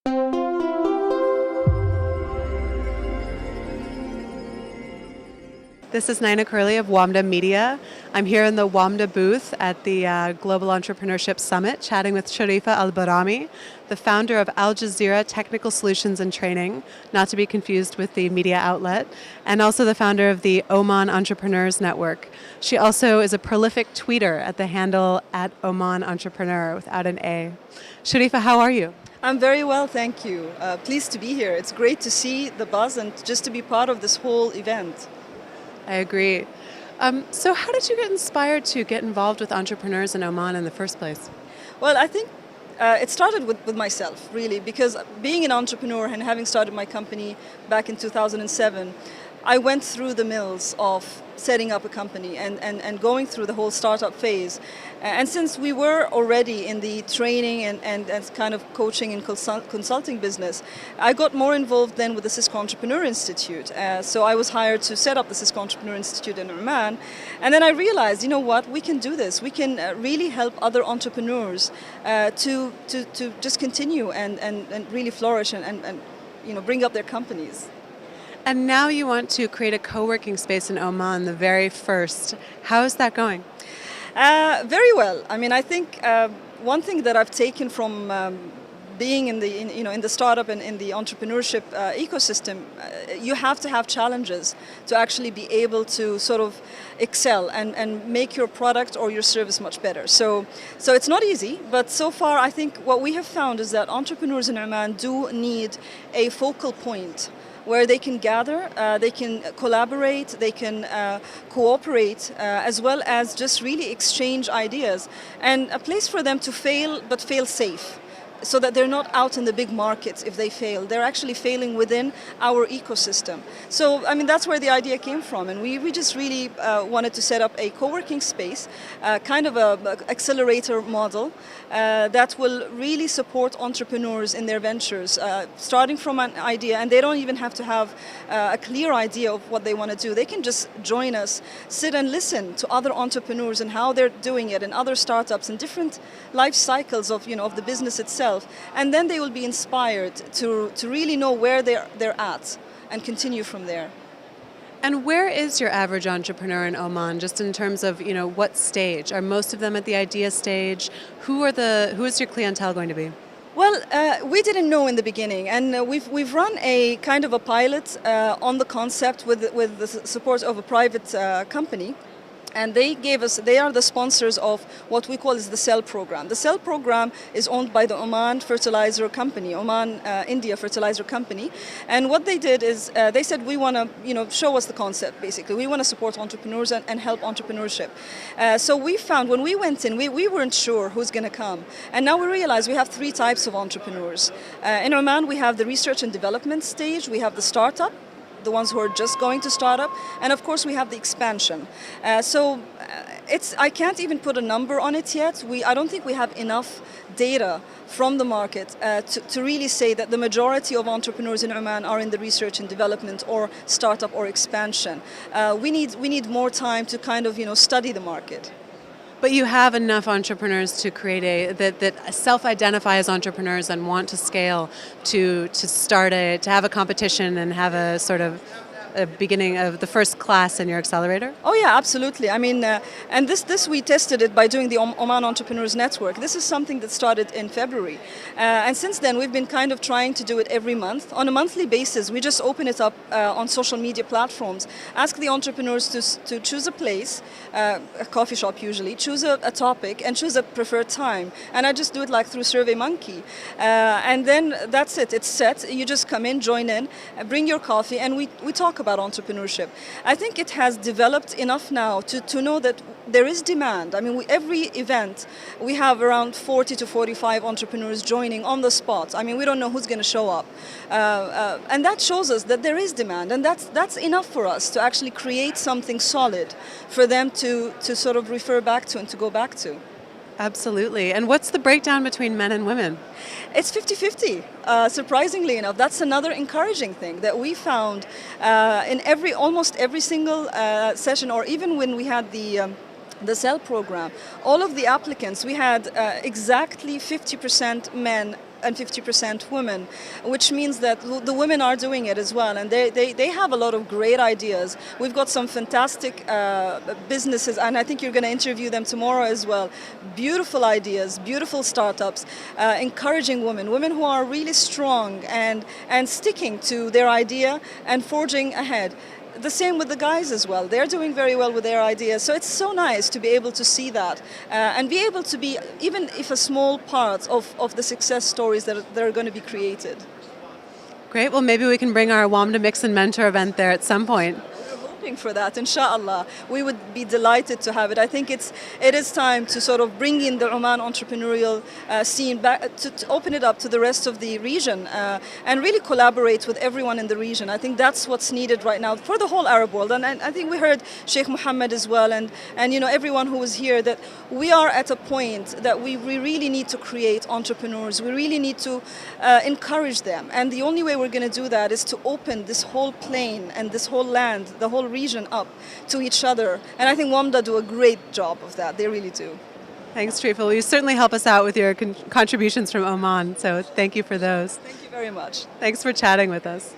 This is Nina Curley of Wamda Media. I'm here in the Wamda booth at the Global Entrepreneurship Summit, chatting with Sharifa Albarami, the founder of Jazeera Technical Solutions Training, not to be confused with the media outlet, and also the founder of the Oman Entrepreneurs Network. She also is a prolific tweeter at the handle at Oman Entrepreneur without an A. Sharifa, how are you? I'm very well, thank you. Pleased to be here. It's great to see the buzz and just to be part of this whole event. I agree. So how did you get inspired to get involved with entrepreneurs in Oman in the first place? Well, I think it started with myself, really, because being an entrepreneur and having started my company back in 2007, I went through the mills of setting up a company and going through the whole startup phase. And since we were already in the training and kind of coaching and consulting business, I got more involved then with the Cisco Entrepreneur Institute. So I was hired to set up the Cisco Entrepreneur Institute in Oman. And then I realized, you know what, we can do this. We can really help other entrepreneurs to just continue and really flourish and bring up their companies. And now you want to create a co-working space in Oman, the very first. How is that going? Very well. I mean, I think one thing that I've taken from being in the startup and in the entrepreneurship ecosystem, you have to have challenges to actually be able to sort of excel and make your product or your service much better. So it's not easy, but so far I think what we have found is that entrepreneurs in Oman do need a focal point where they can gather, they can collaborate, they can cooperate, as well as just really exchange ideas, and a place for them to fail, but fail safe, so that they're not out in the big markets if they fail. They're actually failing within our ecosystem. So, I mean, that's where the idea came from, and we just really wanted to set up a co-working space, kind of a accelerator model that will really support entrepreneurs in their ventures, starting from an idea, and they don't even have to have a clear idea of what they want to do. They can just join us, sit and listen to other entrepreneurs and how they're doing it, and other startups and different life cycles of the business itself. And then they will be inspired to really know where they're at and continue from there. And where is your average entrepreneur in Oman, just in terms of what stage? Are most of them at the idea stage? Who is your clientele going to be? Well, we didn't know in the beginning, and we've run a kind of a pilot on the concept with the support of a private company. And they are the sponsors of what we call is the CELL program. The CELL program is owned by the Oman Fertilizer Company, Oman India Fertilizer Company. And what they did is they said, we want to show us the concept, basically. We want to support entrepreneurs and help entrepreneurship. So we found when we went in, we weren't sure who's going to come. And now we realize we have three types of entrepreneurs. In Oman, we have the research and development stage, we have the startup, the ones who are just going to start up, and of course we have the expansion. I can't even put a number on it yet. I don't think we have enough data from the market to really say that the majority of entrepreneurs in Oman are in the research and development or startup or expansion. We need more time to kind of study the market. But you have enough entrepreneurs to create that self-identify as entrepreneurs and want to scale to have a competition and have a sort of a beginning of the first class in your accelerator? Oh yeah, absolutely. I mean, and this we tested it by doing the Oman Entrepreneurs Network. This is something that started in February. And since then, we've been kind of trying to do it every month. On a monthly basis, we just open it up on social media platforms, ask the entrepreneurs to choose a place, a coffee shop usually, choose a topic, and choose a preferred time. And I just do it like through SurveyMonkey. And then that's it. It's set. You just come in, join in, bring your coffee, and we talk about entrepreneurship. I think it has developed enough now to know that there is demand. I mean, every event, we have around 40 to 45 entrepreneurs joining on the spot. I mean, we don't know who's going to show up. And that shows us that there is demand, and that's enough for us to actually create something solid for them to sort of refer back to and to go back to. Absolutely. And what's the breakdown between men and women? It's 50-50, surprisingly enough. That's another encouraging thing that we found in almost every single session, or even when we had the CELL program. All of the applicants, we had exactly 50% men and 50% women, which means that the women are doing it as well, and they have a lot of great ideas. We've got some fantastic businesses, and I think you're going to interview them tomorrow as well. Beautiful ideas, beautiful startups, encouraging women who are really strong and sticking to their idea and forging ahead. The same with the guys as well. They're doing very well with their ideas. So it's so nice to be able to see that and be able to be, even if a small part of the success stories that are going to be created. Great. Well, maybe we can bring our Wamda Mix and Mentor event there at some point. For that, inshallah, we would be delighted to have it. I think it is time to sort of bring in the Oman entrepreneurial scene back, to open it up to the rest of the region and really collaborate with everyone in the region. I think that's what's needed right now for the whole Arab world. And I think we heard Sheikh Mohammed as well, and everyone who was here, that we are at a point that we really need to create entrepreneurs. We really need to encourage them, and the only way we're going to do that is to open this whole plain and this whole land, the whole region up to each other. And I think Wamda do a great job of that. They really do. Thanks, Sharifa. Well, you certainly help us out with your contributions from Oman, so thank you for those. Thank you very much. Thanks for chatting with us.